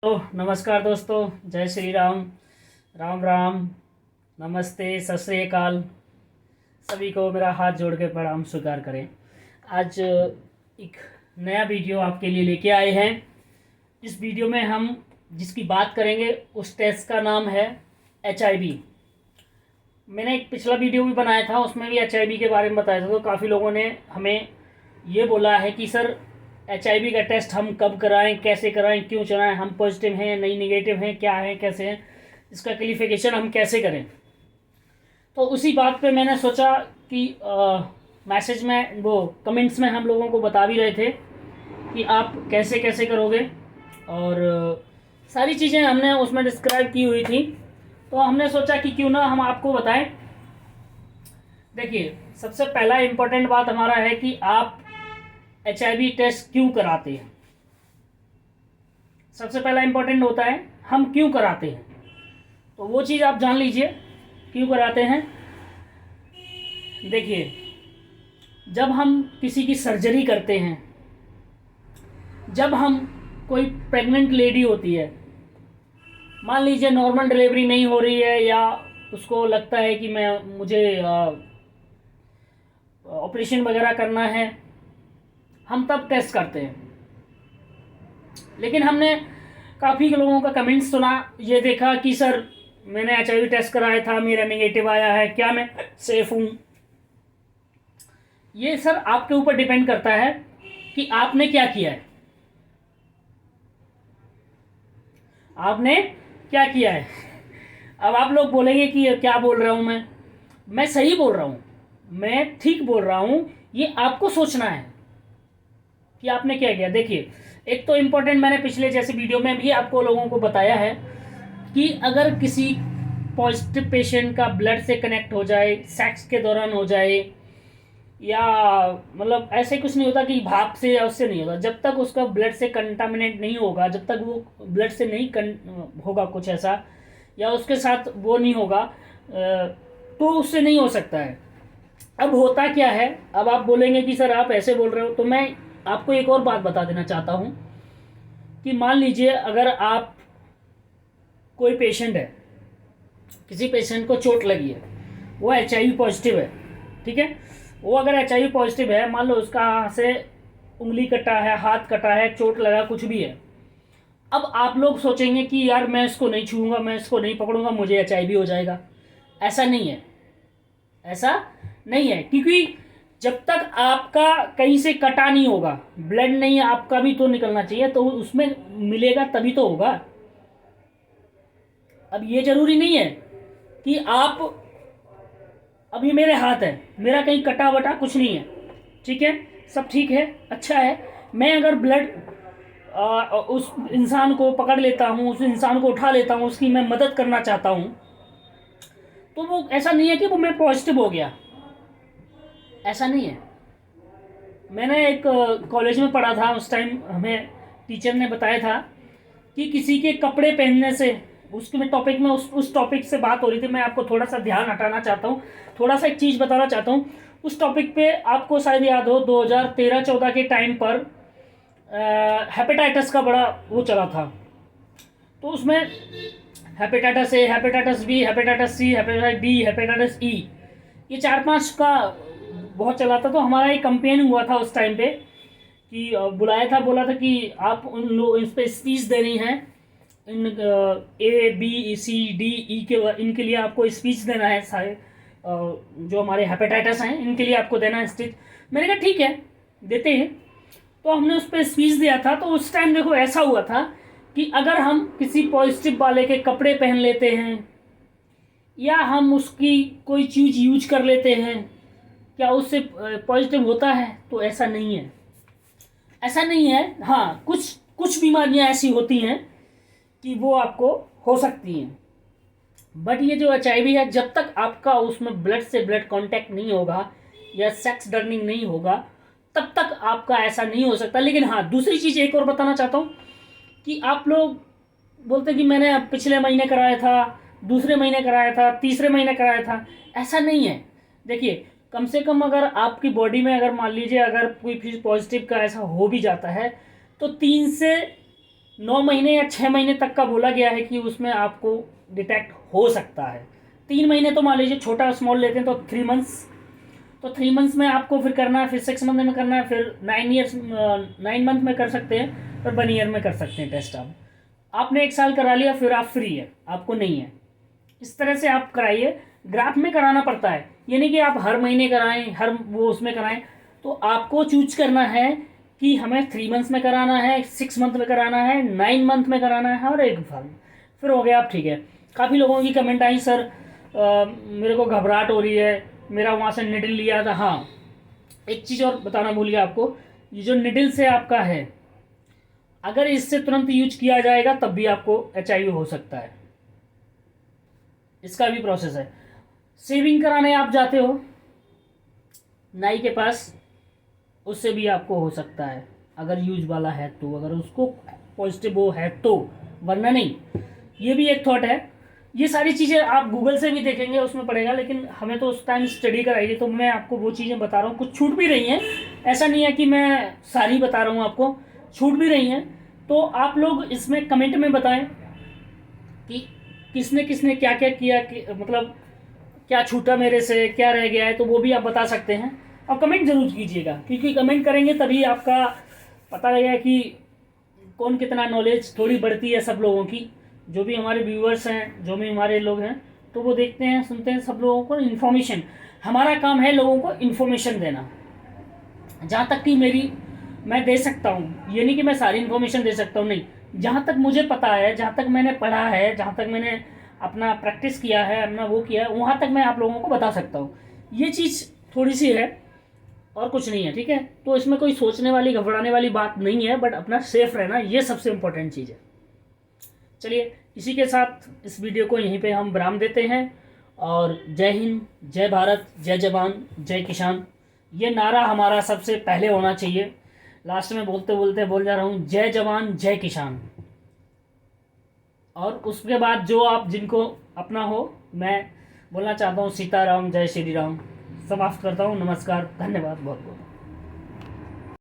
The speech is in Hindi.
तो नमस्कार दोस्तों, जय श्री राम। राम राम। नमस्ते, सत श्री अकाल। सभी को मेरा हाथ जोड़ के प्रणाम स्वीकार करें। आज एक नया वीडियो आपके लिए लेके आए हैं। इस वीडियो में हम जिसकी बात करेंगे उस टेस्ट का नाम है HIV। मैंने एक पिछला वीडियो भी बनाया था, उसमें भी HIV के बारे में बताया था। तो काफ़ी लोगों ने हमें ये बोला है कि सर HIV का टेस्ट हम कब कराएं, कैसे कराएं, क्यों कराएं, हम पॉजिटिव हैं नहीं नेगेटिव हैं, क्या है कैसे हैं, इसका क्लिफिकेशन हम कैसे करें। तो उसी बात पे मैंने सोचा कि मैसेज में वो कमेंट्स में हम लोगों को बता भी रहे थे कि आप कैसे कैसे करोगे, और सारी चीज़ें हमने उसमें डिस्क्राइब की हुई थी। तो हमने सोचा कि क्यों ना हम आपको बताएं। देखिए, सबसे पहला इम्पोर्टेंट बात हमारा है कि आप HIV टेस्ट क्यों कराते हैं। सबसे पहला इंपॉर्टेंट होता है हम क्यों कराते हैं, तो वो चीज़ आप जान लीजिए क्यों कराते हैं। देखिए, जब हम किसी की सर्जरी करते हैं, जब हम कोई प्रेग्नेंट लेडी होती है, मान लीजिए नॉर्मल डिलीवरी नहीं हो रही है या उसको लगता है कि मुझे ऑपरेशन वगैरह करना है, हम तब टेस्ट करते हैं। लेकिन हमने काफ़ी लोगों का कमेंट सुना, ये देखा कि सर मैंने HIV टेस्ट कराया था, मेरा नेगेटिव आया है, क्या मैं सेफ हूँ। ये सर आपके ऊपर डिपेंड करता है कि आपने क्या किया है। आपने क्या किया है। अब आप लोग बोलेंगे कि क्या बोल रहा हूँ मैं सही बोल रहा हूँ, मैं ठीक बोल रहा हूँ। ये आपको सोचना है कि आपने क्या किया। देखिए, एक तो इम्पोर्टेंट मैंने पिछले जैसे वीडियो में भी आपको लोगों को बताया है कि अगर किसी पॉजिटिव पेशेंट का ब्लड से कनेक्ट हो जाए, सेक्स के दौरान हो जाए, या मतलब ऐसे कुछ नहीं होता कि भाप से या उससे नहीं होता, जब तक उसका ब्लड से कंटामिनेट नहीं होगा, जब तक वो ब्लड से नहीं होगा कुछ ऐसा, या उसके साथ वो नहीं होगा, तो उससे नहीं हो सकता है। अब होता क्या है, अब आप बोलेंगे कि सर आप ऐसे बोल रहे हो, तो मैं आपको एक और बात बता देना चाहता हूँ कि मान लीजिए अगर आप कोई पेशेंट है, किसी पेशेंट को चोट लगी है, वो HIV पॉजिटिव है, ठीक है। वो अगर HIV पॉजिटिव है, मान लो उसका से उंगली कटा है, हाथ कटा है, चोट लगा, कुछ भी है। अब आप लोग सोचेंगे कि यार मैं इसको नहीं छूऊंगा, मैं इसको नहीं पकड़ूंगा, मुझे HIV हो जाएगा। ऐसा नहीं है, ऐसा नहीं है, क्योंकि जब तक आपका कहीं से कटा नहीं होगा, ब्लड नहीं आपका भी तो निकलना चाहिए, तो उसमें मिलेगा तभी तो होगा। अब ये जरूरी नहीं है कि आप, अभी मेरे हाथ है, मेरा कहीं कटा वटा कुछ नहीं है, ठीक है, सब ठीक है, अच्छा है। मैं अगर ब्लड उस इंसान को पकड़ लेता हूँ, उस इंसान को उठा लेता हूँ, उसकी मैं मदद करना चाहता हूँ, तो वो ऐसा नहीं है कि वो मैं पॉजिटिव हो गया, ऐसा नहीं है। मैंने एक कॉलेज में पढ़ा था, उस टाइम हमें टीचर ने बताया था कि किसी के कपड़े पहनने से, उसके में टॉपिक में उस टॉपिक से बात हो रही थी। मैं आपको थोड़ा सा ध्यान हटाना चाहता हूँ, थोड़ा सा एक चीज़ बताना चाहता हूँ। उस टॉपिक पे आपको शायद याद हो, 2013-14 के टाइम पर हेपेटाइटिस का बड़ा वो चला था। तो उसमें hepatitis A, hepatitis B, hepatitis C, hepatitis D, hepatitis E, ये 4-5 का बहुत चला था। तो हमारा एक कंपेन हुआ था उस टाइम पे कि बुलाया था, बोला था कि आप उन लोग इस पर स्पीच देनी है, इन A B C D E के इनके लिए आपको स्पीच देना है, सारे जो हमारे हेपेटाइटिस हैं इनके लिए आपको देना है स्पीच। मैंने कहा ठीक है, देते हैं। तो हमने उस पर स्पीच दिया था। तो उस टाइम देखो ऐसा हुआ था कि अगर हम किसी पॉजिटिव वाले के कपड़े पहन लेते हैं या हम उसकी कोई चीज़ यूज कर लेते हैं, क्या उससे पॉजिटिव होता है? तो ऐसा नहीं है, ऐसा नहीं है। हाँ, कुछ कुछ बीमारियां ऐसी होती हैं कि वो आपको हो सकती हैं, बट ये जो HIV है, जब तक आपका उसमें ब्लड से ब्लड कांटेक्ट नहीं होगा या सेक्स डर्निंग नहीं होगा, तब तक आपका ऐसा नहीं हो सकता। लेकिन हाँ, दूसरी चीज़ एक और बताना चाहता हूँ कि आप लोग बोलते कि मैंने पिछले महीने कराया था, दूसरे महीने कराया था, तीसरे महीने कराया था, ऐसा नहीं है। देखिए, कम से कम अगर आपकी बॉडी में अगर मान लीजिए अगर कोई पॉजिटिव का ऐसा हो भी जाता है, तो 3 से 9 महीने या 6 महीने तक का बोला गया है कि उसमें आपको डिटेक्ट हो सकता है। 3 महीने तो मान लीजिए छोटा स्मॉल लेते हैं तो 3 मंथ्स, तो 3 मंथ्स में आपको फिर करना है, फिर 6 मंथ में करना है, फिर 9 मंथ में कर सकते हैं, और 1 ईयर में कर सकते हैं टेस्ट। आपने 1 साल करा लिया, फिर आप फ्री है, आपको नहीं है। इस तरह से आप कराइए। ग्राफ में कराना पड़ता है, ये नहीं कि आप हर महीने कराएं, हर वो उसमें कराएं। तो आपको चूज करना है कि हमें 3 मंथ्स में कराना है, 6 मंथ में कराना है, 9 मंथ में कराना है, और 1 साल, फिर हो गया आप ठीक है। काफ़ी लोगों की कमेंट आई, सर मेरे को घबराहट हो रही है, मेरा वहाँ से निडल लिया था। हाँ, एक चीज़ और बताना भूल गया आपको, ये जो निडल से आपका है, अगर इससे तुरंत यूज किया जाएगा तब भी आपको HIV हो सकता है, इसका भी प्रोसेस है। सेविंग कराने आप जाते हो नाई के पास, उससे भी आपको हो सकता है, अगर यूज वाला है तो, अगर उसको पॉजिटिव वो है तो, वरना नहीं। ये भी एक थॉट है। ये सारी चीज़ें आप गूगल से भी देखेंगे, उसमें पड़ेगा, लेकिन हमें तो उस टाइम स्टडी कराई, तो मैं आपको वो चीज़ें बता रहा हूँ। कुछ छूट भी रही हैं, ऐसा नहीं है कि मैं सारी बता रहा हूँ, आपको छूट भी रही हैं। तो आप लोग इसमें कमेंट में बताएं कि किसने किसने क्या क्या किया, मतलब क्या छूटा मेरे से, क्या रह गया है, तो वो भी आप बता सकते हैं। और कमेंट ज़रूर कीजिएगा, क्योंकि कमेंट करेंगे तभी आपका पता लगेगा कि कौन कितना नॉलेज थोड़ी बढ़ती है सब लोगों की। जो भी हमारे व्यूअर्स हैं, जो भी हमारे लोग हैं, तो वो देखते हैं, सुनते हैं, सब लोगों को इन्फॉर्मेशन, हमारा काम है लोगों को इन्फॉर्मेशन देना। जहाँ तक कि मैं दे सकता हूँ, ये नहीं कि मैं सारी इन्फॉर्मेशन दे सकता हूँ, नहीं, जहाँ तक मुझे पता है, जहाँ तक मैंने पढ़ा है, जहाँ तक मैंने अपना प्रैक्टिस किया है, अपना वो किया है, वहाँ तक मैं आप लोगों को बता सकता हूँ। ये चीज़ थोड़ी सी है और कुछ नहीं है, ठीक है। तो इसमें कोई सोचने वाली, घबराने वाली बात नहीं है, बट अपना सेफ रहना, ये सबसे इम्पोर्टेंट चीज़ है। चलिए, इसी के साथ इस वीडियो को यहीं पे हम विराम देते हैं। और जय हिंद, जय भारत, जय जवान, जय किसान, ये नारा हमारा सबसे पहले होना चाहिए। लास्ट में बोलते बोलते बोल जा रहा हूँ, जय जवान जय किसान। और उसके बाद जो आप जिनको अपना हो, मैं बोलना चाहता हूँ सीताराम, जय श्री राम। समाप्त करता हूँ। नमस्कार, धन्यवाद बहुत बहुत।